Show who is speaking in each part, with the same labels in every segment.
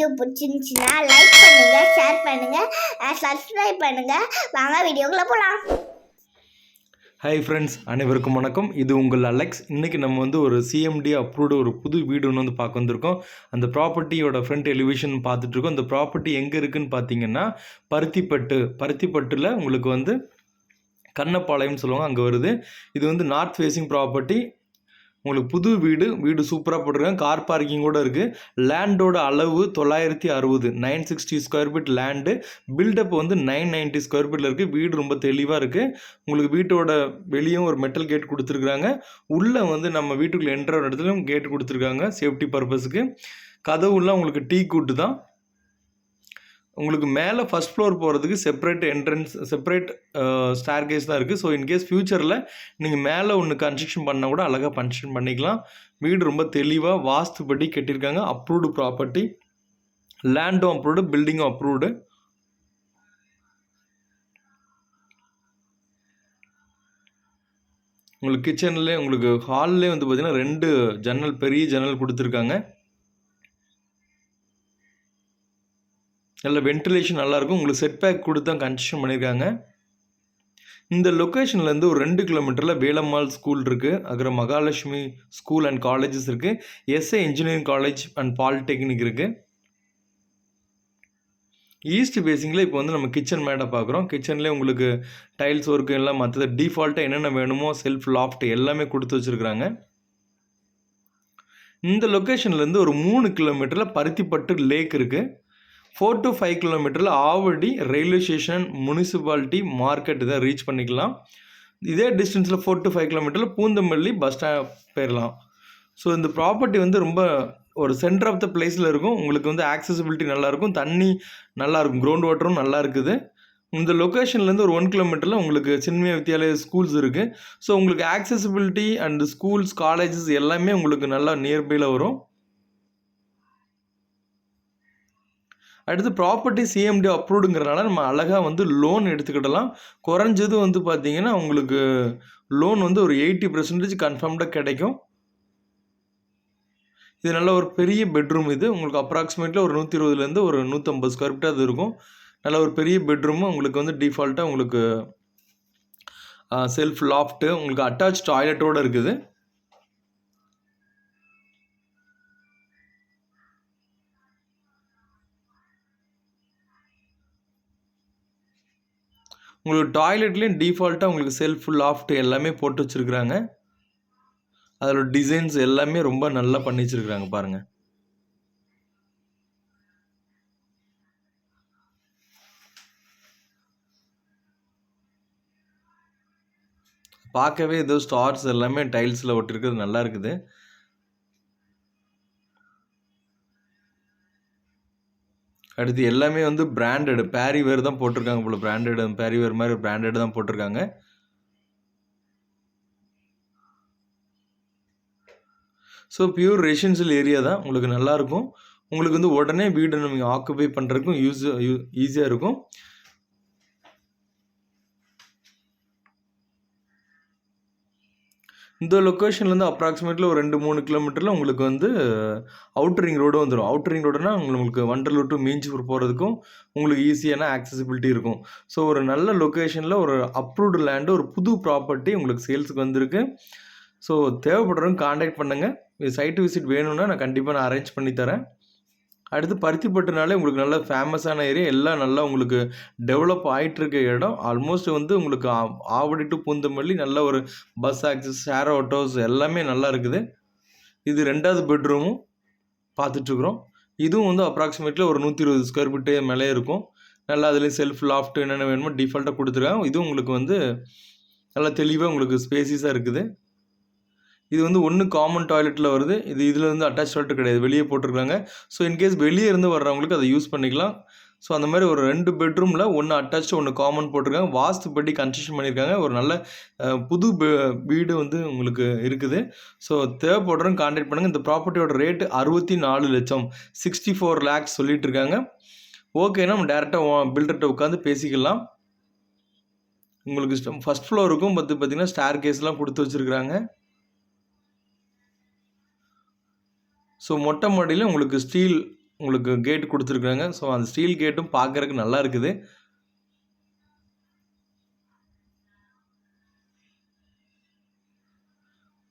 Speaker 1: Video பிடிச்சிருந்துச்சுன்னா like பண்ணுங்க, share பண்ணுங்க, சப்ஸ்கிரைப் பண்ணுங்க. வாங்க வீடியோக்குள்ள போலாம்.
Speaker 2: ஹாய் ஃப்ரெண்ட்ஸ், அனைவருக்கும் வணக்கம். இது உங்கள் அலெக்ஸ். இன்றைக்கி நம்ம ஒரு சிஎம்டி அப்ரூவ்டு ஒரு புது வீடு ஒன்று பார்க்க வந்திருக்கோம். அந்த ப்ராப்பர்ட்டியோட ஃப்ரண்ட் எலிவேஷன் பார்த்துட்ருக்கோம். அந்த ப்ராப்பர்ட்டி எங்கே இருக்குதுன்னு பார்த்தீங்கன்னா பருத்திப்பட்டில் உங்களுக்கு கண்ணப்பாளையம்னு சொல்லுவாங்க, அங்கே வருது. இது நார்த் ஃபேஸிங் ப்ராப்பர்ட்டி. உங்களுக்கு புது வீடு சூப்பராக போட்டிருக்காங்க. கார் பார்க்கிங் கூட இருக்குது. லேண்டோட அளவு 960 960 square feet land. Built up 990 square ஃபீட்டில் இருக்குது. வீடு ரொம்ப தெளிவாக இருக்குது. உங்களுக்கு வீட்டோட வெளியும் ஒரு மெட்டல் கேட் கொடுத்துருக்குறாங்க. உள்ளே நம்ம வீட்டுக்குள்ளே என்ட்ரு இடத்துலையும் கேட் கொடுத்துருக்காங்க சேஃப்டி பர்பஸுக்கு. கதவுலாம் உங்களுக்கு டீ கூட்டு தான். உங்களுக்கு மேலே ஃபஸ்ட் ஃப்ளோர் போகிறதுக்கு செப்பரேட் ஸ்டேர்கேஸ் தான் இருக்குது. ஸோ இன்கேஸ் ஃப்யூச்சரில் நீங்கள் மேலே ஒன்று கன்ஸ்ட்ரக்ஷன் பண்ணால் கூட அழகாக கன்ஸ்ட்ரக்ஷன் பண்ணிக்கலாம். வீடு ரொம்ப தெளிவாக வாஸ்துப்படி கட்டியிருக்காங்க. அப்ரூவ்டு ப்ராப்பர்ட்டி, லேண்டும் அப்ரூவ்டு, பில்டிங்கும் அப்ரூவ்டு. உங்களுக்கு கிச்சன்லேயே உங்களுக்கு ஹால்லே பார்த்தீங்கன்னா 2 ஜன்னல், பெரிய ஜன்னல் கொடுத்துருக்காங்க. நல்ல வென்டிலேஷன் நல்லாயிருக்கும். உங்களுக்கு செட் பேக் கொடுத்து தான் கன்ஸ்ட்ரக்ஷன் பண்ணியிருக்காங்க. இந்த லொக்கேஷன்லேருந்து ஒரு 2 கிலோமீட்டரில் வேலம்மாள் ஸ்கூல் இருக்குது. அப்புறம் மகாலட்சுமி ஸ்கூல் அண்ட் காலேஜஸ் இருக்குது. S A engineering college and polytechnic இருக்குது. ஈஸ்ட் பேசிங்கில் இப்போ நம்ம கிச்சன் மேடை பார்க்குறோம். கிச்சன்லேயே உங்களுக்கு டைல்ஸ் ஒர்க்கு எல்லாம் மற்றது டிஃபால்ட்டாக என்னென்ன வேணுமோ செல்ஃப் லாஃப்ட் எல்லாமே கொடுத்து வச்சுருக்குறாங்க. இந்த லொக்கேஷன்லேருந்து ஒரு 3 கிலோமீட்டரில் பருத்திப்பட்டு லேக் இருக்குது. 4 to 5 கிலோமீட்டரில் Avadi railway station, municipality, market இதை ரீச் பண்ணிக்கலாம். இதே டிஸ்டன்ஸில் 4 to 5 கிலோமீட்டரில் பூந்தமல்லி பஸ் ஸ்டாண்ட் போயிடலாம். ஸோ இந்த ப்ராப்பர்ட்டி ரொம்ப ஒரு சென்டர் ஆஃப் த பிளேஸில் இருக்கும். உங்களுக்கு ஆக்சசிபிலிட்டி நல்லாயிருக்கும். தண்ணி நல்லாயிருக்கும். கிரவுண்ட் வாட்டரும் நல்லா இருக்குது. இந்த லொக்கேஷன்லேருந்து ஒரு 1 கிலோமீட்டரில் உங்களுக்கு சின்மய வித்யாலயா ஸ்கூல்ஸ் இருக்குது. ஸோ உங்களுக்கு ஆக்சசிபிலிட்டி அண்ட் ஸ்கூல்ஸ், காலேஜஸ் எல்லாமே உங்களுக்கு நல்லா நியர்பையில் வரும். அடுத்து ப்ராப்பர்ட்டி சிஎம்டி அப்ரூவ்டுங்கிறனால நம்ம அழகாக லோன் எடுத்துக்கிடலாம். குறைஞ்சது பார்த்தீங்கன்னா உங்களுக்கு லோன் ஒரு 80% கன்ஃபார்ம்டாக கிடைக்கும். இது நல்ல ஒரு பெரிய பெட்ரூம். இது உங்களுக்கு அப்ராக்சிமேட்லி ஒரு 120லேருந்து ஒரு 150 ஸ்கொயர் ஃபீட் அது இருக்கும். நல்ல ஒரு பெரிய பெட்ரூமு. உங்களுக்கு டிஃபால்ட்டாக உங்களுக்கு செல்ஃப் லாஃப்ட்டு, உங்களுக்கு அட்டாச் டாய்லெட்டோடு இருக்குது. உங்களுக்கு டாய்லெட்லேயும் டிஃபால்ட்டாக உங்களுக்கு செல்ஃப் லாஃப்ட் எல்லாமே போட்டு வச்சுருக்குறாங்க. அதோட டிசைன்ஸ் எல்லாமே ரொம்ப நல்லா பண்ணி வச்சுருக்குறாங்க பாருங்கள். பார்க்கவே ஏதோ ஸ்டார்ஸ் எல்லாமே டைல்ஸில் ஒட்டிருக்கிறது நல்லா இருக்குது. அடுத்து எல்லாமே பிராண்டட் பேரிவேர் தான் போட்டிருக்காங்க போல. பிராண்டட் பேரிவேர் மாதிரி பிராண்டட் தான் போட்டிருக்காங்க. ஸோ பியூர் ரெசிடென்ஷியல் ஏரியா தான். உங்களுக்கு நல்லாயிருக்கும். உங்களுக்கு உடனே வீடு நீங்கள் ஆக்குபை பண்ணுறதுக்கும் ஈஸியாக இருக்கும். இந்த லொக்கேஷன்லேருந்து அப்ராக்சிமேட்லி ஒரு 2-3 கிலோமீட்டரில் உங்களுக்கு அவுட்டர் ரிங் ரோடு வந்துடும். அவுட்டர் ரிங் ரோடுனா உங்களுக்கு வண்டலூர் டு மீஞ்சிபூர் போகிறதுக்கும் உங்களுக்கு ஈஸியான ஆக்சசிபிலிட்டி இருக்கும். ஸோ ஒரு நல்ல லொக்கேஷனில் ஒரு அப்ரூவ்டு லேண்டு, ஒரு புது ப்ராப்பர்ட்டி உங்களுக்கு சேல்ஸுக்கு வந்திருக்கு. ஸோ தேவைப்படுறவங்க காண்டாக்ட் பண்ணுங்கள். சைட்டு விசிட் வேணும்னா நான் கண்டிப்பாக அரேஞ்ச் பண்ணி தரேன். அடுத்து பருத்திப்பட்டுனாலே உங்களுக்கு நல்ல ஃபேமஸான ஏரியா. எல்லாம் நல்லா உங்களுக்கு டெவலப் ஆகிட்டுருக்க இடம். ஆல்மோஸ்ட் உங்களுக்கு ஆவடி டு பூந்தமல்லி நல்ல ஒரு பஸ் ஆக்சஸ், ஷேர் ஆட்டோஸ் எல்லாமே நல்லா இருக்குது. இது 2வது பெட்ரூமும் பார்த்துட்ருக்குறோம். இதுவும் அப்ராக்சிமேட்லி ஒரு 120 ஸ்கொயர் ஃபீட்டு மேலே இருக்கும். நல்லா அதுலேயும் செல்ஃப் லாஃப்ட் என்னென்ன வேணுமோ டிஃபால்ட்டாக கொடுத்துருக்காங்க. இதுவும் உங்களுக்கு நல்லா தெளிவாக உங்களுக்கு ஸ்பேசிஸாக இருக்குது. இது ஒன்று காமன் டாய்லெட்டில் வருது. இதில் அட்டாச் டாய்லெட் கிடையாது, வெளியே போட்டிருக்காங்க. ஸோ இன்கேஸ் வெளியே இருந்து வர்றவங்களுக்கு அதை யூஸ் பண்ணிக்கலாம். ஸோ அந்த மாதிரி ஒரு 2 பெட்ரூமில் ஒன்று அட்டாச், ஒன்று காமன் போட்டிருக்காங்க. வாஸ்துப்படி கன்ஸ்ட்ரக்ஷன் பண்ணியிருக்காங்க. ஒரு நல்ல புது வீடு உங்களுக்கு இருக்குது. ஸோ தேவைப்படுறவங்க கான்டாக்ட் பண்ணுங்கள். இந்த ப்ராப்பர்ட்டியோட ரேட்டு 64 லட்சம் 64 lakhs சொல்லிட்டு இருக்காங்க. ஓகே, நம்ம டேரெக்டாக பில்டர்கிட்ட உட்காந்து பேசிக்கலாம். உங்களுக்கு ஃபஸ்ட் ஃப்ளோருக்கும் பார்த்தீங்கன்னா ஸ்டேர் கேஸ்லாம் கொடுத்து வச்சுருக்குறாங்க. ஸோ மொட்டை மாடியில் உங்களுக்கு ஸ்டீல் உங்களுக்கு கேட் கொடுத்துருக்குறாங்க. ஸோ அந்த ஸ்டீல் கேட்டும் பார்க்கறதுக்கு நல்லா இருக்குது.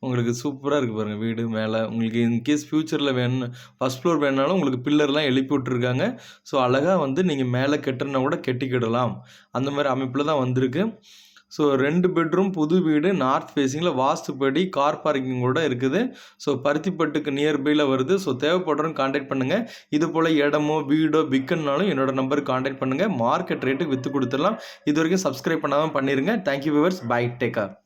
Speaker 2: உங்களுக்கு சூப்பரா இருக்கு பாருங்க வீடு மேல. உங்களுக்கு இன்கேஸ் ஃபியூச்சர்ல வேணும்னு ஃபர்ஸ்ட் ஃப்ளோர் வேணுனாலும் உங்களுக்கு பில்லர்லாம் எழுப்பி விட்டுருக்காங்க. ஸோ அழகா வந்து நீங்க மேல கட்டணும்னா கூட கட்டிக்கிடலாம். அந்த மாரி அமைப்புல தான் வந்திருக்கு. ஸோ 2 பெட்ரூம் புது வீடு நார்த் ஃபேஸிங்கில வாஸ்துப்படி கார் பார்க்கிங்கோட இருக்குது. ஸோ பருத்திப்பட்டுக்கு நியர்பைல வருது. ஸோ தேவைப்படுறவங்க கான்டாக்ட் பண்ணுங்க. இது போல இடமோ, வீடோ விக்கணும்னாலும் என்னோட நம்பருக்கு கான்டாக்ட் பண்ணுங்க. மார்க்கெட் ரேட்டுக்கு வித்து குடுத்துடலாம். இதுவரைக்கும் சப்ஸ்கிரைப் பண்ணாம பண்ணிருங்க. Thank you viewers. Bye. Take care.